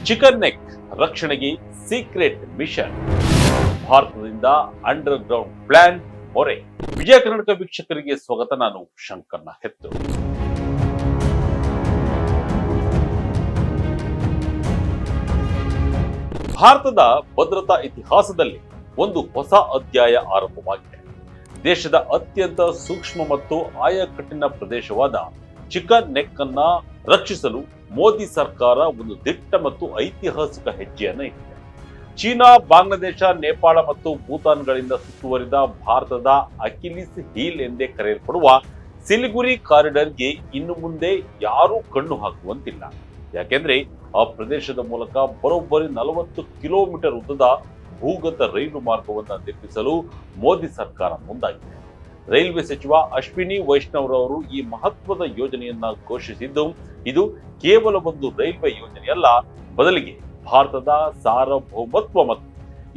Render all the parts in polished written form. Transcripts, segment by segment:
Chicken neck ರಕ್ಷಣೆಗೆ secret mission, ಭಾರತದಿಂದ under ground plan ಮೊರೆ. ವಿಜಯ ಕರ್ನಾಟಕ ವೀಕ್ಷಕರಿಗೆ ಸ್ವಾಗತ. ನಾನು ಶಂಕರ್ನ ಹೆತ್ತು. ಭಾರತದ ಭದ್ರತಾ ಇತಿಹಾಸದಲ್ಲಿ ಒಂದು ಹೊಸ ಅಧ್ಯಾಯ ಆರಂಭವಾಗಿದೆ. ದೇಶದ ಅತ್ಯಂತ ಸೂಕ್ಷ್ಮ ಮತ್ತು ಆಯಕಟ್ಟಿನ ಪ್ರದೇಶವಾದ ಚಿಕನ್ ನೆಕ್ ಅನ್ನ ರಕ್ಷಿಸಲು ಮೋದಿ ಸರ್ಕಾರ ಒಂದು ದಿಟ್ಟ ಮತ್ತು ಐತಿಹಾಸಿಕ ಹೆಜ್ಜೆಯನ್ನು ಇಟ್ಟಿದೆ. ಚೀನಾ, ಬಾಂಗ್ಲಾದೇಶ, ನೇಪಾಳ ಮತ್ತು ಭೂತಾನ್ಗಳಿಂದ ಸುತ್ತುವರಿದ ಭಾರತದ ಅಕಿಲಿಸ್ ಹೀಲ್ ಎಂದೇ ಕರೆಯಲ್ಪಡುವ ಸಿಲಿಗುರಿ ಕಾರಿಡಾರ್ಗೆ ಇನ್ನು ಮುಂದೆ ಯಾರೂ ಕಣ್ಣು ಹಾಕುವಂತಿಲ್ಲ. ಯಾಕೆಂದ್ರೆ ಆ ಪ್ರದೇಶದ ಮೂಲಕ ಬರೋಬ್ಬರಿ 40 ಕಿಲೋಮೀಟರ್ ಉದ್ದದ ಭೂಗತ ರೈಲು ಮಾರ್ಗವನ್ನು ನಿರ್ಮಿಸಲು ಮೋದಿ ಸರ್ಕಾರ ಮುಂದಾಗಿದೆ. ರೈಲ್ವೆ ಸಚಿವ ಅಶ್ವಿನಿ ವೈಷ್ಣವ್ ರವರು ಈ ಮಹತ್ವದ ಯೋಜನೆಯನ್ನ ಘೋಷಿಸಿದ್ದು, ಇದು ಕೇವಲ ಒಂದು ರೈಲ್ವೆ ಯೋಜನೆಯಲ್ಲ, ಬದಲಿಗೆ ಭಾರತದ ಸಾರ್ವಭೌಮತ್ವ ಮತ್ತು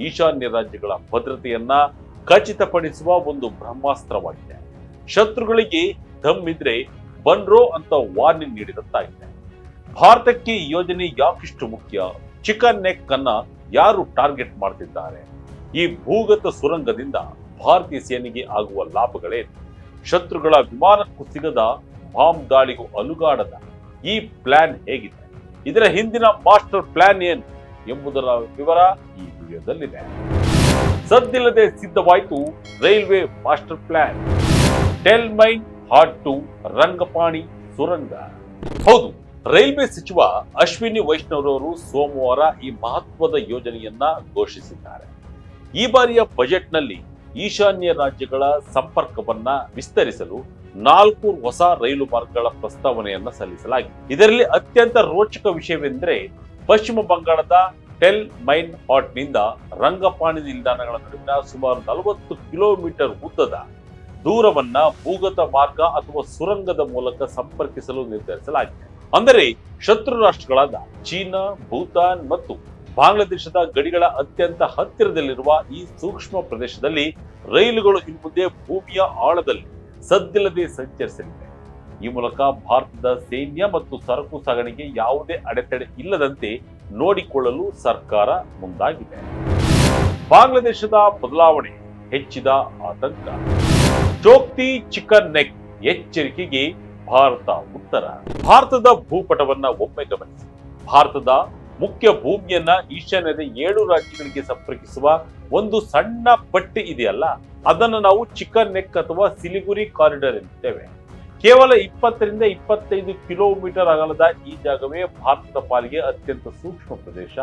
ಈಶಾನ್ಯ ರಾಜ್ಯಗಳ ಭದ್ರತೆಯನ್ನ ಖಚಿತಪಡಿಸುವ ಒಂದು ಬ್ರಹ್ಮಾಸ್ತ್ರವಾಗಿದೆ. ಶತ್ರುಗಳಿಗೆ ದಮ್ ಇದ್ರೆ ಬನ್ರೋ ಅಂತ ವಾರ್ನಿಂಗ್ ನೀಡಿದಂತಾಗಿದೆ. ಭಾರತಕ್ಕೆ ಈ ಯೋಜನೆ ಯಾಕಿಷ್ಟು ಮುಖ್ಯ? ಚಿಕನ್ ನೆಕ್ ಅನ್ನ ಯಾರು ಟಾರ್ಗೆಟ್ ಮಾಡ್ತಿದ್ದಾರೆ? ಈ ಭೂಗತ ಸುರಂಗದಿಂದ ಭಾರತೀಯ ಸೇನೆಗೆ ಆಗುವ ಲಾಭಗಳೇನು? ಶತ್ರುಗಳ ವಿಮಾನಕ್ಕೂ ಸಿಗದ, ಬಾಂಬ್ ದಾಳಿಗೂ ಅಲುಗಾಡದ ಈ ಪ್ಲಾನ್ ಹೇಗಿದೆ? ಇದರ ಹಿಂದಿನ ಮಾಸ್ಟರ್ ಪ್ಲಾನ್ ಏನು ಎಂಬುದರ ವಿವರ ಈ ವಿಡಿಯೋದಲ್ಲಿದೆ. ಸದ್ದಿಲ್ಲದೆ ಸಿದ್ಧವಾಯಿತು ರೈಲ್ವೆ ಮಾಸ್ಟರ್ ಪ್ಲಾನ್. ಟೆಲ್ ಮೈನ್ ಹಾರ್ಟ್ ಟು ರಂಗಪಾಣಿ ಸುರಂಗ. ಹೌದು, ರೈಲ್ವೆ ಸಚಿವ ಅಶ್ವಿನಿ ವೈಷ್ಣವ್ ರವರು ಸೋಮವಾರ ಈ ಮಹತ್ವದ ಯೋಜನೆಯನ್ನ ಘೋಷಿಸಿದ್ದಾರೆ. ಈ ಬಾರಿಯ ಬಜೆಟ್ನಲ್ಲಿ ಈಶಾನ್ಯ ರಾಜ್ಯಗಳ ಸಂಪರ್ಕವನ್ನ ವಿಸ್ತರಿಸಲು 4 ಹೊಸ ರೈಲು ಮಾರ್ಗಗಳ ಪ್ರಸ್ತಾವನೆಯನ್ನ ಸಲ್ಲಿಸಲಾಗಿದೆ. ಇದರಲ್ಲಿ ಅತ್ಯಂತ ರೋಚಕ ವಿಷಯವೆಂದರೆ, ಪಶ್ಚಿಮ ಬಂಗಾಳದ ಟೆಲ್ ಮೈನ್ ಹಾಟ್ ನಿಂದ ರಂಗಪಾಣಿ ನಿಲ್ದಾಣಗಳ ನಡುವಿನ ಸುಮಾರು 40 ಕಿಲೋಮೀಟರ್ ಉದ್ದದ ದೂರವನ್ನ ಭೂಗತ ಮಾರ್ಗ ಅಥವಾ ಸುರಂಗದ ಮೂಲಕ ಸಂಪರ್ಕಿಸಲು ನಿರ್ಧರಿಸಲಾಗಿದೆ. ಅಂದರೆ ಶತ್ರು ರಾಷ್ಟ್ರಗಳಾದ ಚೀನಾ, ಭೂತಾನ್ ಮತ್ತು ಬಾಂಗ್ಲಾದೇಶದ ಗಡಿಗಳ ಅತ್ಯಂತ ಹತ್ತಿರದಲ್ಲಿರುವ ಈ ಸೂಕ್ಷ್ಮ ಪ್ರದೇಶದಲ್ಲಿ ರೈಲುಗಳು ಇನ್ನು ಮುಂದೆ ಭೂಮಿಯ ಆಳದಲ್ಲಿ ಸದ್ದಿಲ್ಲದೆ ಸಂಚರಿಸಲಿವೆ. ಈ ಮೂಲಕ ಭಾರತದ ಸೈನ್ಯ ಮತ್ತು ಸರಕು ಸಾಗಣೆಗೆ ಯಾವುದೇ ಅಡೆತಡೆ ಇಲ್ಲದಂತೆ ನೋಡಿಕೊಳ್ಳಲು ಸರ್ಕಾರ ಮುಂದಾಗಿದೆ. ಬಾಂಗ್ಲಾದೇಶದ ಬದಲಾವಣೆ, ಹೆಚ್ಚಿದ ಆತಂಕ. ಚೋಕ್ತಿ ಚಿಕನ್ ನೆಕ್ ಎಚ್ಚರಿಕೆಗೆ ಭಾರತ ಉತ್ತರ. ಭಾರತದ ಭೂಪಟವನ್ನ ಒಮ್ಮೆ ಗಮನಿಸಿ. ಭಾರತದ ಮುಖ್ಯ ಭೂಮಿಯನ್ನ ಈಶಾನ್ಯದ 7 ರಾಜ್ಯಗಳಿಗೆ ಸಂಪರ್ಕಿಸುವ ಒಂದು ಸಣ್ಣ ಪಟ್ಟಿ ಇದೆಯಲ್ಲ, ಅದನ್ನು ನಾವು ಚಿಕನ್ ನೆಕ್ ಅಥವಾ ಸಿಲಿಗುರಿ ಕಾರಿಡಾರ್ ಎನ್ನುತ್ತೇವೆ. ಕೇವಲ 20 ರಿಂದ 25 ಕಿಲೋಮೀಟರ್ ಅಗಲದ ಈ ಜಾಗವೇ ಭಾರತದ ಪಾಲಿಗೆ ಅತ್ಯಂತ ಸೂಕ್ಷ್ಮ ಪ್ರದೇಶ.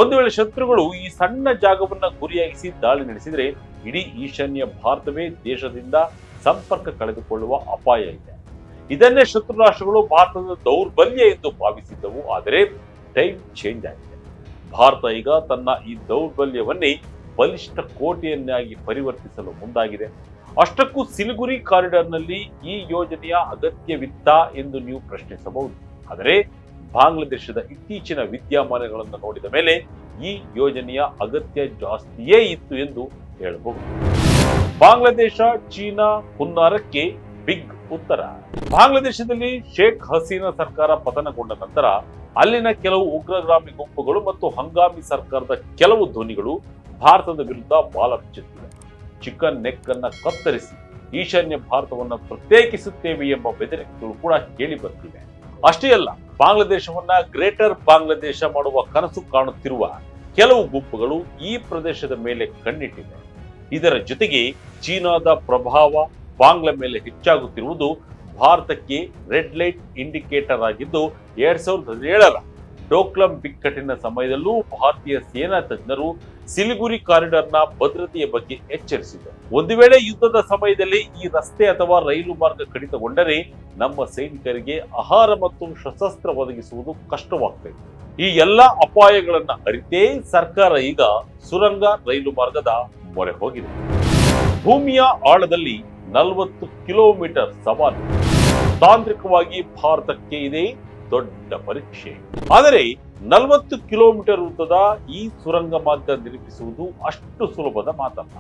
ಒಂದು ವೇಳೆ ಶತ್ರುಗಳು ಈ ಸಣ್ಣ ಜಾಗವನ್ನ ಗುರಿಯಾಗಿಸಿ ದಾಳಿ ನಡೆಸಿದರೆ ಇಡೀ ಈಶಾನ್ಯ ಭಾರತವೇ ದೇಶದಿಂದ ಸಂಪರ್ಕ ಕಳೆದುಕೊಳ್ಳುವ ಅಪಾಯ ಇದೆ. ಇದನ್ನೇ ಶತ್ರು ರಾಷ್ಟ್ರಗಳು ಭಾರತದ ದೌರ್ಬಲ್ಯ ಎಂದು ಭಾವಿಸಿದ್ದವು. ಆದರೆ ಟೈಮ್ ಚೇಂಜ್ ಆಗಿದೆ. ಭಾರತ ಈಗ ತನ್ನ ಈ ದೌರ್ಬಲ್ಯವನ್ನೇ ಬಲಿಷ್ಠ ಕೋಟೆಯನ್ನಾಗಿ ಪರಿವರ್ತಿಸಲು ಮುಂದಾಗಿದೆ. ಅಷ್ಟಕ್ಕೂ ಸಿಲಿಗುರಿ ಕಾರಿಡಾರ್ನಲ್ಲಿ ಈ ಯೋಜನೆಯ ಅಗತ್ಯವಿತ್ತಾ ಎಂದು ನೀವು ಪ್ರಶ್ನಿಸಬಹುದು. ಆದರೆ ಬಾಂಗ್ಲಾದೇಶದ ಇತ್ತೀಚಿನ ವಿದ್ಯಮಾನಗಳನ್ನು ನೋಡಿದ ಮೇಲೆ ಈ ಯೋಜನೆಯ ಅಗತ್ಯ ಜಾಸ್ತಿಯೇ ಇತ್ತು ಎಂದು ಹೇಳಬಹುದು. ಬಾಂಗ್ಲಾದೇಶ ಚೀನಾ ಹುನ್ನಾರಕ್ಕೆ ಬಿಗ್ ಉತ್ತರ. ಬಾಂಗ್ಲಾದೇಶದಲ್ಲಿ ಶೇಖ್ ಹಸೀನಾ ಸರ್ಕಾರ ಪತನಗೊಂಡ ನಂತರ ಅಲ್ಲಿನ ಕೆಲವು ಉಗ್ರಗಾಮಿ ಗುಂಪುಗಳು ಮತ್ತು ಹಂಗಾಮಿ ಸರ್ಕಾರದ ಕೆಲವು ಧ್ವನಿಗಳು ಭಾರತದ ವಿರುದ್ಧ ಬಾಲ ಬಿಚ್ಚುತ್ತಿವೆ. ಚಿಕನ್ ನೆಕ್ ಅನ್ನ ಕತ್ತರಿಸಿ ಈಶಾನ್ಯ ಭಾರತವನ್ನ ಪ್ರತ್ಯೇಕಿಸುತ್ತೇವೆ ಎಂಬ ಬೆದರಿಕೆಗಳು ಕೂಡ ಕೇಳಿ ಬರ್ತಿವೆ. ಅಷ್ಟೇ ಅಲ್ಲ, ಬಾಂಗ್ಲಾದೇಶವನ್ನ ಗ್ರೇಟರ್ ಬಾಂಗ್ಲಾದೇಶ ಮಾಡುವ ಕನಸು ಕಾಣುತ್ತಿರುವ ಕೆಲವು ಗುಂಪುಗಳು ಈ ಪ್ರದೇಶದ ಮೇಲೆ ಕಣ್ಣಿಟ್ಟಿವೆ. ಇದರ ಜೊತೆಗೆ ಚೀನಾದ ಪ್ರಭಾವ ಬಾಂಗ್ಲಾ ಮೇಲೆ ಹೆಚ್ಚಾಗುತ್ತಿರುವುದು ಭಾರತಕ್ಕೆ ರೆಡ್ ಲೈಟ್ ಇಂಡಿಕೇಟರ್ ಆಗಿದ್ದು, 2017ರ ಡೋಕ್ಲಂ ಬಿಕ್ಕಟ್ಟಿನ ಸಮಯದಲ್ಲೂ ಭಾರತೀಯ ಸೇನಾ ತಜ್ಞರು ಸಿಲಿಗುರಿ ಕಾರಿಡಾರ್ನ ಭದ್ರತೆಯ ಬಗ್ಗೆ ಎಚ್ಚರಿಸಿದರು. ಒಂದು ವೇಳೆ ಯುದ್ಧದ ಸಮಯದಲ್ಲಿ ಈ ರಸ್ತೆ ಅಥವಾ ರೈಲು ಮಾರ್ಗ ಕಡಿತಗೊಂಡರೆ ನಮ್ಮ ಸೈನಿಕರಿಗೆ ಆಹಾರ ಮತ್ತು ಶಸ್ತ್ರಾಸ್ತ್ರ ಒದಗಿಸುವುದು ಕಷ್ಟವಾಗ್ತದೆ. ಈ ಎಲ್ಲಾ ಅಪಾಯಗಳನ್ನ ಅರಿತೇ ಸರ್ಕಾರ ಈಗ ಸುರಂಗ ರೈಲು ಮಾರ್ಗದ ಮೊರೆ ಹೋಗಿದೆ. ಭೂಮಿಯ ಆಳದಲ್ಲಿ 40 ಕಿಲೋಮೀಟರ್ ಸವಾಲು. ತಾಂತ್ರಿಕವಾಗಿ ಭಾರತಕ್ಕೆ ಇದೆ ದೊಡ್ಡ ಪರೀಕ್ಷೆ. ಆದರೆ 40 ಕಿಲೋಮೀಟರ್ ಉದ್ದದ ಈ ಸುರಂಗ ಮಾರ್ಗ ನಿರ್ಮಿಸುವುದು ಅಷ್ಟು ಸುಲಭದ ಮಾತಲ್ಲ.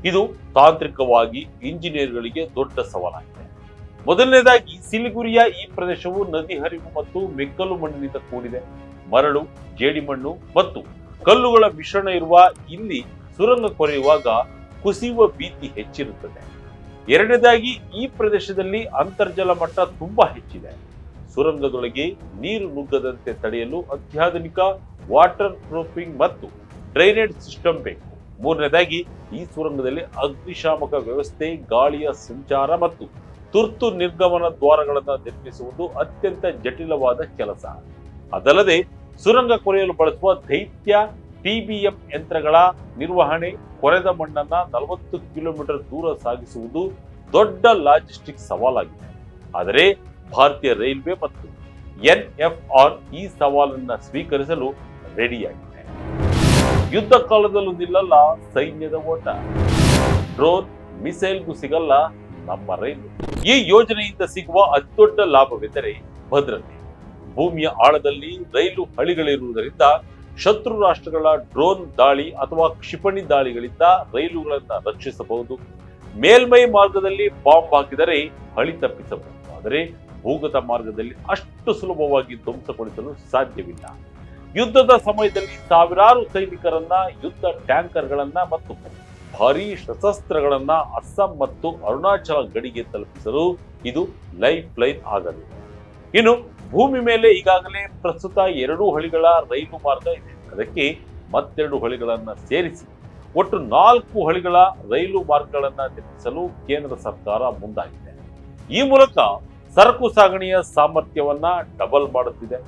ಇದು ತಾಂತ್ರಿಕವಾಗಿ ಇಂಜಿನಿಯರ್ಗಳಿಗೆ ದೊಡ್ಡ ಸವಾಲಾಗಿದೆ. ಮೊದಲನೇದಾಗಿ ಸಿಲಿಗುರಿಯ ಈ ಪ್ರದೇಶವು ನದಿ ಹರಿವು ಮತ್ತು ಮೆಕ್ಕಲು ಮಣ್ಣಿನಿಂದ ಕೂಡಿದೆ. ಮರಳು, ಜೇಡಿಮಣ್ಣು ಮತ್ತು ಕಲ್ಲುಗಳ ಮಿಶ್ರಣ ಇರುವ ಇಲ್ಲಿ ಸುರಂಗ ಕೊರೆಯುವಾಗ ಕುಸಿಯುವ ಭೀತಿ ಹೆಚ್ಚಿರುತ್ತದೆ. ಎರಡನೇದಾಗಿ ಈ ಪ್ರದೇಶದಲ್ಲಿ ಅಂತರ್ಜಲ ಮಟ್ಟ ತುಂಬಾ ಹೆಚ್ಚಿದೆ. ಸುರಂಗದೊಳಗೆ ನೀರು ನುಗ್ಗದಂತೆ ತಡೆಯಲು ಅತ್ಯಾಧುನಿಕ ವಾಟರ್ ಪ್ರೂಫಿಂಗ್ ಮತ್ತು ಡ್ರೈನೇಜ್ ಸಿಸ್ಟಮ್ ಬೇಕು. ಮೂರನೇದಾಗಿ ಈ ಸುರಂಗದಲ್ಲಿ ಅಗ್ನಿಶಾಮಕ ವ್ಯವಸ್ಥೆ, ಗಾಳಿಯ ಸಂಚಾರ ಮತ್ತು ತುರ್ತು ನಿರ್ಗಮನ ದ್ವಾರಗಳನ್ನು ನಿರ್ಮಿಸುವುದು ಅತ್ಯಂತ ಜಟಿಲವಾದ ಕೆಲಸ. ಅದಲ್ಲದೆ ಸುರಂಗ ಕೊರೆಯಲು ಬಳಸುವ ದೈತ್ಯ TBM ಯಂತ್ರಗಳ ನಿರ್ವಹಣೆ, ಕೊರೆದ ಮಣ್ಣನ್ನ 40 ಕಿಲೋಮೀಟರ್ ದೂರ ಸಾಗಿಸುವುದು ದೊಡ್ಡ ಲಾಜಿಸ್ಟಿಕ್ ಸವಾಲಾಗಿದೆ. ಆದರೆ ಭಾರತೀಯ ರೈಲ್ವೆ ಮತ್ತು NFR ಈ ಸವಾಲನ್ನ ಸ್ವೀಕರಿಸಲು ರೆಡಿಯಾಗಿದೆ. ಯುದ್ಧ ಕಾಲದಲ್ಲೂ ನಿಲ್ಲಲ್ಲ ಸೈನ್ಯದ ಓಟ. ಡ್ರೋನ್, ಮಿಸೈಲ್ಗೂ ಸಿಗಲ್ಲ ನಮ್ಮ ರೈಲು. ಈ ಯೋಜನೆಯಿಂದ ಸಿಗುವ ಅತಿದೊಡ್ಡ ಲಾಭವೆಂದರೆ ಭದ್ರತೆ. ಭೂಮಿಯ ಆಳದಲ್ಲಿ ರೈಲು ಹಳಿಗಳಿರುವುದರಿಂದ ಶತ್ರು ರಾಷ್ಟ್ರಗಳ ಡ್ರೋನ್ ದಾಳಿ ಅಥವಾ ಕ್ಷಿಪಣಿ ದಾಳಿಗಳಿಂದ ರೈಲುಗಳನ್ನು ರಕ್ಷಿಸಬಹುದು. ಮೇಲ್ಮೈ ಮಾರ್ಗದಲ್ಲಿ ಬಾಂಬ್ ಹಾಕಿದರೆ ಹಳಿ ತಪ್ಪಿಸಬಹುದು. ಆದರೆ ಭೂಗತ ಮಾರ್ಗದಲ್ಲಿ ಅಷ್ಟು ಸುಲಭವಾಗಿ ಧ್ವಂಸಗೊಳಿಸಲು ಸಾಧ್ಯವಿಲ್ಲ. ಯುದ್ಧದ ಸಮಯದಲ್ಲಿ ಸಾವಿರಾರು ಸೈನಿಕರನ್ನ, ಯುದ್ಧ ಟ್ಯಾಂಕರ್ಗಳನ್ನ ಮತ್ತು ಭಾರೀ ಶಸ್ತ್ರಾಸ್ತ್ರಗಳನ್ನ ಅಸ್ಸಾಂ ಮತ್ತು ಅರುಣಾಚಲ ಗಡಿಗೆ ತಲುಪಿಸಲು ಇದು ಲೈಫ್ ಲೈನ್ ಆಗಲಿದೆ. ಇನ್ನು ಭೂಮಿ ಮೇಲೆ ಈಗಾಗಲೇ ಪ್ರಸ್ತುತ 2 ಹಳಿಗಳ ರೈಲು ಮಾರ್ಗ ಇದೆ. ಅದಕ್ಕೆ ಮತ್ತೆರಡು ಹಳಿಗಳನ್ನ ಸೇರಿಸಿ ಒಟ್ಟು 4 ಹಳಿಗಳ ರೈಲು ಮಾರ್ಗಗಳನ್ನ ನಿರ್ಮಿಸಲು ಕೇಂದ್ರ ಸರ್ಕಾರ ಮುಂದಾಗಿದೆ. ಈ ಮೂಲಕ ಸರಕು ಸಾಗಣೆಯ ಸಾಮರ್ಥ್ಯವನ್ನ ಡಬಲ್ ಮಾಡುತ್ತಿದೆ.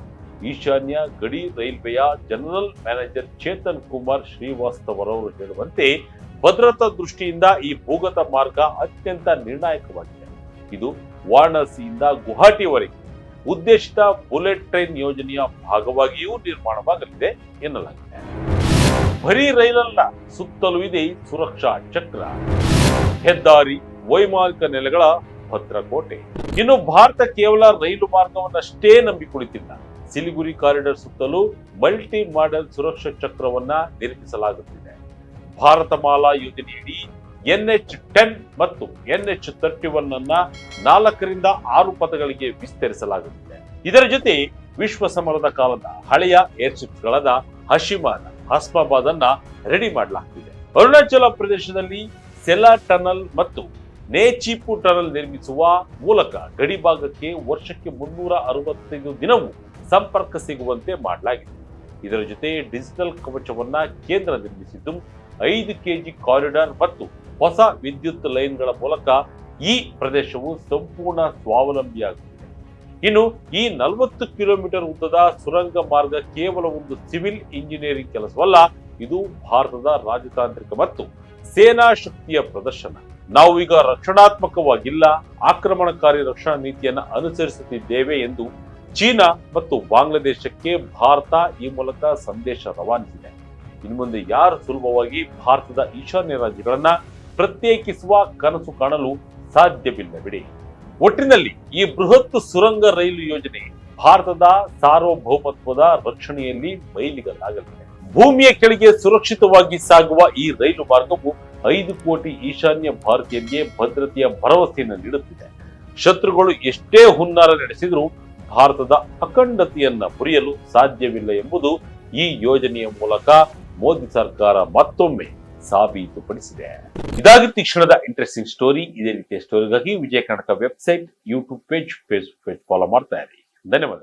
ಈಶಾನ್ಯ ಗಡಿ ರೈಲ್ವೆಯ ಜನರಲ್ ಮ್ಯಾನೇಜರ್ ಚೇತನ್ ಕುಮಾರ್ ಶ್ರೀವಾಸ್ತವರವರು ಹೇಳುವಂತೆ ಭದ್ರತಾ ದೃಷ್ಟಿಯಿಂದ ಈ ಭೂಗತ ಮಾರ್ಗ ಅತ್ಯಂತ ನಿರ್ಣಾಯಕವಾಗಿದೆ. ಇದು ವಾರಣಾಸಿಯಿಂದ ಗುವಾಹಟಿವರೆಗೆ ಉದ್ದೇಶಿತ ಬುಲೆಟ್ ಟ್ರೈನ್ ಯೋಜನೆಯ ಭಾಗವಾಗಿಯೂ ನಿರ್ಮಾಣವಾಗಲಿದೆ ಎನ್ನಲಾಗಿದೆ. ಬರೀ ರೈಲಲ್ಲ, ಸುತ್ತಲೂ ಇದೆ ಸುರಕ್ಷಾ ಚಕ್ರ, ಹೆದ್ದಾರಿ, ವೈಮಾನಿಕ ನೆಲೆಗಳ ಭದ್ರಕೋಟೆ. ಇನ್ನು ಭಾರತ ಕೇವಲ ರೈಲು ಮಾರ್ಗವನ್ನಷ್ಟೇ ನಂಬಿ ಕುಳಿತಿಲ್ಲ. ಸಿಲಿಗುರಿ ಕಾರಿಡಾರ್ ಸುತ್ತಲೂ ಮಲ್ಟಿ ಮಾಡೆಲ್ ಸುರಕ್ಷಾ ಚಕ್ರವನ್ನ ನಿರ್ಮಿಸಲಾಗುತ್ತಿದೆ. ಭಾರತ ಮಾಲಾ ಯೋಜನೆಯಡಿ NH10 ಮತ್ತು NH31 ಅನ್ನ 4 ರಿಂದ 6 ಪಥಗಳಿಗೆ ವಿಸ್ತರಿಸಲಾಗುತ್ತಿದೆ. ಇದರ ಜೊತೆ ವಿಶ್ವ ಸಮರದ ಕಾಲದ ಹಳೆಯ ಏರ್ಶಿಪ್ಗಳಾದ ಹಶಿಮಾನ, ಹಸ್ಮಾಬಾದ್ ಅನ್ನ ರೆಡಿ ಮಾಡಲಾಗುತ್ತಿದೆ. ಅರುಣಾಚಲ ಪ್ರದೇಶದಲ್ಲಿ ಸೆಲಾ ಟನಲ್ ಮತ್ತು ನೇಚಿಪು ಟನಲ್ ನಿರ್ಮಿಸುವ ಮೂಲಕ ಗಡಿ ಭಾಗಕ್ಕೆ ವರ್ಷಕ್ಕೆ 365 ದಿನವೂ ಸಂಪರ್ಕ ಸಿಗುವಂತೆ ಮಾಡಲಾಗಿದೆ. ಇದರ ಜೊತೆ ಡಿಜಿಟಲ್ ಕವಚವನ್ನ ಕೇಂದ್ರ ನಿರ್ಮಿಸಿದ್ದು 5 kg ಕಾರಿಡಾರ್ ಮತ್ತು ಹೊಸ ವಿದ್ಯುತ್ ಲೈನ್ಗಳ ಮೂಲಕ ಈ ಪ್ರದೇಶವು ಸಂಪೂರ್ಣ ಸ್ವಾವಲಂಬಿಯಾಗುತ್ತಿದೆ. ಇನ್ನು ಈ 40 ಕಿಲೋಮೀಟರ್ ಉದ್ದದ ಸುರಂಗ ಮಾರ್ಗ ಕೇವಲ ಒಂದು ಸಿವಿಲ್ ಇಂಜಿನಿಯರಿಂಗ್ ಕೆಲಸವಲ್ಲ, ಇದು ಭಾರತದ ರಾಜತಾಂತ್ರಿಕ ಮತ್ತು ಸೇನಾ ಶಕ್ತಿಯ ಪ್ರದರ್ಶನ. ನಾವು ಈಗ ರಕ್ಷಣಾತ್ಮಕವಾಗಿಲ್ಲ, ಆಕ್ರಮಣಕಾರಿ ರಕ್ಷಣಾ ನೀತಿಯನ್ನು ಅನುಸರಿಸುತ್ತಿದ್ದೇವೆ ಎಂದು ಚೀನಾ ಮತ್ತು ಬಾಂಗ್ಲಾದೇಶಕ್ಕೆ ಭಾರತ ಈ ಮೂಲಕ ಸಂದೇಶ ರವಾನಿಸಿದೆ. ಇನ್ನು ಮುಂದೆ ಯಾರು ಸುಲಭವಾಗಿ ಭಾರತದ ಈಶಾನ್ಯ ರಾಜ್ಯಗಳನ್ನ ಪ್ರತ್ಯೇಕಿಸುವ ಕನಸು ಕಾಣಲು ಸಾಧ್ಯವಿಲ್ಲ ಬಿಡಿ. ಒಟ್ಟಿನಲ್ಲಿ ಈ ಬೃಹತ್ ಸುರಂಗ ರೈಲು ಯೋಜನೆ ಭಾರತದ ಸಾರ್ವಭೌಮತ್ವದ ರಕ್ಷಣೆಯಲ್ಲಿ ಮೈಲಿಗಲ್ಲಾಗಲಿದೆ. ಭೂಮಿಯ ಕೆಳಗೆ ಸುರಕ್ಷಿತವಾಗಿ ಸಾಗುವ ಈ ರೈಲು ಮಾರ್ಗವು 5 ಕೋಟಿ ಈಶಾನ್ಯ ಭಾರತೀಯರಿಗೆ ಭದ್ರತೆಯ ಭರವಸೆಯನ್ನು ನೀಡುತ್ತಿದೆ. ಶತ್ರುಗಳು ಎಷ್ಟೇ ಹುನ್ನಾರ ನಡೆಸಿದರೂ ಭಾರತದ ಅಖಂಡತೆಯನ್ನ ಮುರಿಯಲು ಸಾಧ್ಯವಿಲ್ಲ ಎಂಬುದು ಈ ಯೋಜನೆಯ ಮೂಲಕ ಮೋದಿ ಸರ್ಕಾರ ಮತ್ತೊಮ್ಮೆ ಸಾಬೀತುಪಡಿಸಿದೆ. ಇದಾಗಿತ್ತು ಈ ಕ್ಷಣದ ಇಂಟ್ರೆಸ್ಟಿಂಗ್ ಸ್ಟೋರಿ. ಇದೇ ರೀತಿಯ ಸ್ಟೋರಿಗಾಗಿ Vijaya Karnataka website, YouTube page, Facebook page follow ಮಾಡ್ತಾ ಇರಿ. ಧನ್ಯವಾದ.